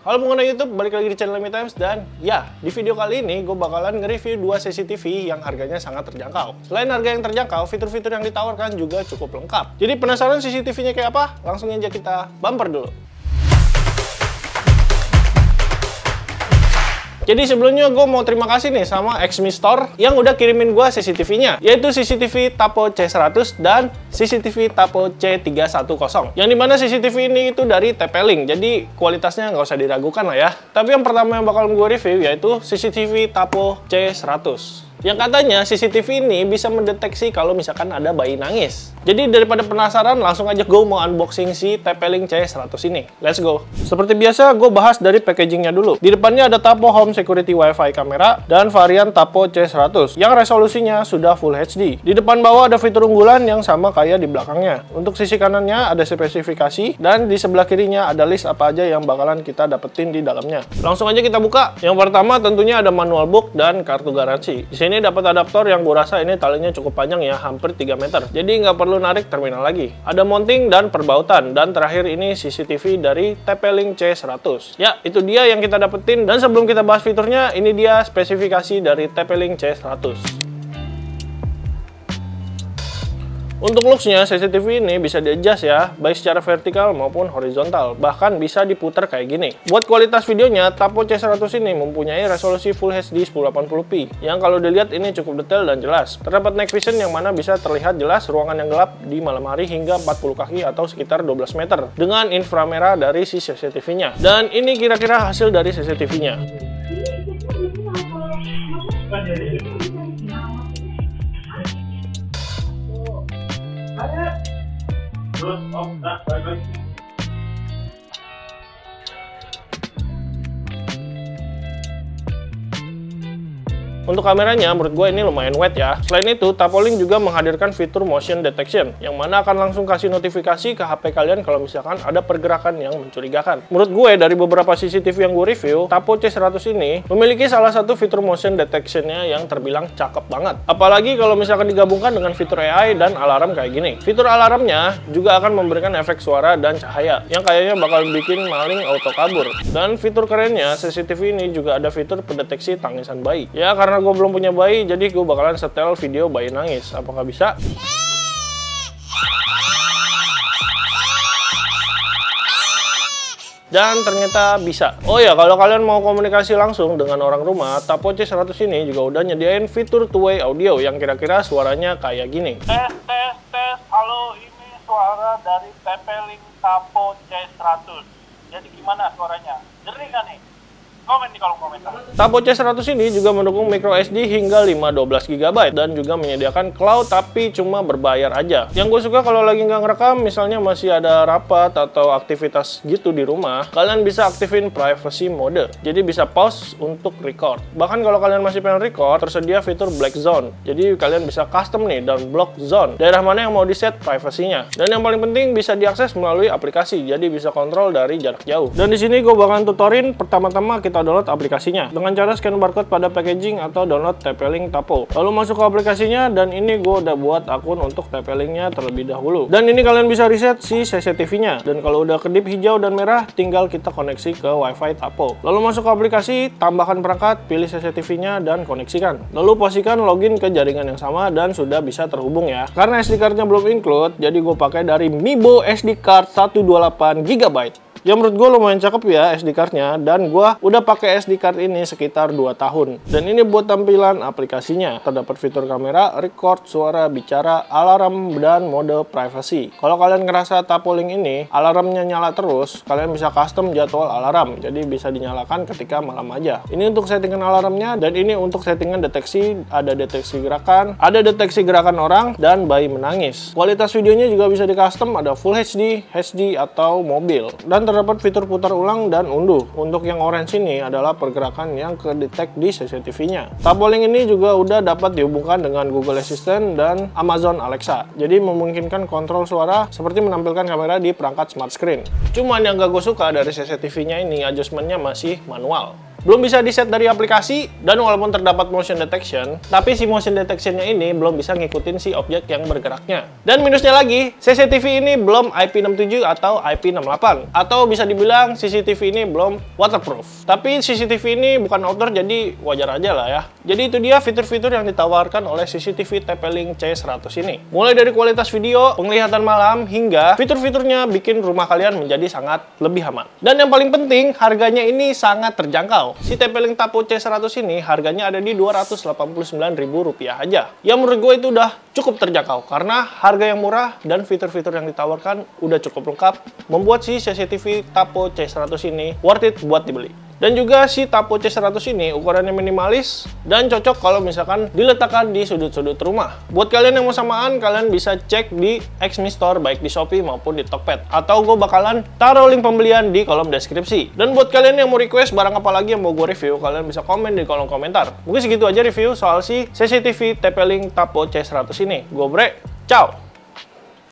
Halo pengguna YouTube, balik lagi di channel Me Times. Dan ya, di video kali ini gue bakalan nge-review 2 CCTV yang harganya sangat terjangkau. Selain harga yang terjangkau, fitur-fitur yang ditawarkan juga cukup lengkap. Jadi penasaran CCTV-nya kayak apa? Langsung aja kita bumper dulu. Jadi sebelumnya gue mau terima kasih nih sama Xmi Store yang udah kirimin gue CCTV-nya, yaitu CCTV Tapo C100 dan CCTV Tapo C310. Yang dimana CCTV ini itu dari TP-Link, jadi kualitasnya nggak usah diragukan lah ya. Tapi yang pertama yang bakal gue review yaitu CCTV Tapo C100. Yang katanya CCTV ini bisa mendeteksi kalau misalkan ada bayi nangis. Jadi daripada penasaran, langsung aja gue mau unboxing si TP-Link C100 ini. Let's go! Seperti biasa, gue bahas dari packagingnya dulu. Di depannya ada Tapo Home Security Wi-Fi kamera dan varian Tapo C100 yang resolusinya sudah Full HD. Di depan bawah ada fitur unggulan yang sama kayak di belakangnya. Untuk sisi kanannya ada spesifikasi dan di sebelah kirinya ada list apa aja yang bakalan kita dapetin di dalamnya. Langsung aja kita buka. Yang pertama tentunya ada manual book dan kartu garansi. Di sini dapat adaptor yang gue rasa ini talinya cukup panjang ya, hampir 3 meter. Jadi nggak perlu narik terminal lagi. Ada mounting dan perbautan. Dan terakhir ini CCTV dari TP-Link C100. Ya, itu dia yang kita dapetin. Dan sebelum kita bahas fiturnya, ini dia spesifikasi dari TP-Link C100. Untuk looks-nya, CCTV ini bisa di-adjust ya, baik secara vertikal maupun horizontal. Bahkan bisa diputar kayak gini. Buat kualitas videonya, Tapo C100 ini mempunyai resolusi Full HD 1080p. Yang kalau dilihat ini cukup detail dan jelas. Terdapat night vision yang mana bisa terlihat jelas ruangan yang gelap di malam hari hingga 40 kaki atau sekitar 12 meter. Dengan inframerah dari si CCTV-nya. Dan ini kira-kira hasil dari CCTV-nya. Untuk kameranya, menurut gue ini lumayan wet ya. Selain itu, TP-Link juga menghadirkan fitur motion detection, yang mana akan langsung kasih notifikasi ke HP kalian kalau misalkan ada pergerakan yang mencurigakan. Menurut gue, dari beberapa CCTV yang gue review, Tapo C100 ini memiliki salah satu fitur motion detection-nya yang terbilang cakep banget. Apalagi kalau misalkan digabungkan dengan fitur AI dan alarm kayak gini. Fitur alarmnya juga akan memberikan efek suara dan cahaya, yang kayaknya bakal bikin maling auto kabur. Dan fitur kerennya, CCTV ini juga ada fitur pendeteksi tangisan bayi. Ya, karena gue belum punya bayi, jadi gue bakalan setel video bayi nangis. Apakah bisa? Dan ternyata bisa. Oh ya, kalau kalian mau komunikasi langsung dengan orang rumah, Tapo C100 ini juga udah nyediain fitur two-way audio yang kira-kira suaranya kayak gini. Tes, halo, ini suara dari TP-Link Tapo C100. Jadi gimana suaranya? Jernih kan nih? Komen di kolom komentar. Tapo C100 ini juga mendukung micro SD hingga 512 GB dan juga menyediakan cloud tapi cuma berbayar aja. Yang gue suka kalau lagi nggak ngerekam, misalnya masih ada rapat atau aktivitas gitu di rumah, kalian bisa aktifin privacy mode. Jadi bisa pause untuk record. Bahkan kalau kalian masih pengen record, tersedia fitur black zone. Jadi kalian bisa custom nih dan block zone. Daerah mana yang mau di set privasinya. Dan yang paling penting bisa diakses melalui aplikasi. Jadi bisa kontrol dari jarak jauh. Dan di sini gue bakalan tutorin pertama-tama kita download aplikasinya dengan cara scan barcode pada packaging atau download TP-Link Tapo. Lalu masuk ke aplikasinya, dan ini gue udah buat akun untuk TP-Link-nya terlebih dahulu. Dan ini kalian bisa reset si CCTV-nya. Dan kalau udah kedip hijau dan merah, tinggal kita koneksi ke Wi-Fi Tapo. Lalu masuk ke aplikasi, tambahkan perangkat, pilih CCTV-nya dan koneksikan. Lalu pastikan login ke jaringan yang sama dan sudah bisa terhubung ya. Karena SD card-nya belum include, jadi gue pakai dari Mibo SD card 128 GB. Ya menurut gue lumayan cakep ya SD card-nya, dan gue udah pakai SD card ini sekitar 2 tahun. Dan ini buat tampilan aplikasinya. Terdapat fitur kamera, record, suara, bicara, alarm, dan mode privacy. Kalau kalian ngerasa Tapo-Link ini alarmnya nyala terus, kalian bisa custom jadwal alarm. Jadi bisa dinyalakan ketika malam aja. Ini untuk settingan alarmnya, dan ini untuk settingan deteksi. Ada deteksi gerakan, ada deteksi gerakan orang, dan bayi menangis. Kualitas videonya juga bisa di custom, ada Full HD, HD, atau mobil. Dan terdapat fitur putar ulang dan unduh. Untuk yang orange ini adalah pergerakan yang kedetek di CCTV-nya. Tapo-Link ini juga udah dapat dihubungkan dengan Google Assistant dan Amazon Alexa. Jadi memungkinkan kontrol suara seperti menampilkan kamera di perangkat smart screen. Cuman yang gak gue suka dari CCTV-nya ini, adjustment-nya masih manual. belum bisa di-set dari aplikasi, dan walaupun terdapat motion detection, tapi si motion detection-nya ini belum bisa ngikutin si objek yang bergeraknya. Dan minusnya lagi, CCTV ini belum IP67 atau IP68, atau bisa dibilang CCTV ini belum waterproof. Tapi CCTV ini bukan outdoor, jadi wajar aja lah ya. Jadi itu dia fitur-fitur yang ditawarkan oleh CCTV TP-Link C100 ini. Mulai dari kualitas video, penglihatan malam, hingga fitur-fiturnya bikin rumah kalian menjadi sangat lebih aman. Dan yang paling penting, harganya ini sangat terjangkau. Si TP-Link Tapo C100 ini harganya ada di Rp289.000 aja. Yang menurut gue itu udah cukup terjangkau, karena harga yang murah dan fitur-fitur yang ditawarkan udah cukup lengkap, membuat si CCTV Tapo C100 ini worth it buat dibeli. Dan juga si Tapo C100 ini ukurannya minimalis dan cocok kalau misalkan diletakkan di sudut-sudut rumah. Buat kalian yang mau samaan, kalian bisa cek di Xmi Store baik di Shopee maupun di Tokped. Atau gue bakalan taruh link pembelian di kolom deskripsi. Dan buat kalian yang mau request barang apa lagi yang mau gue review, kalian bisa komen di kolom komentar. Mungkin segitu aja review soal si CCTV TP-Link Tapo C100 ini. Gue Bre, ciao!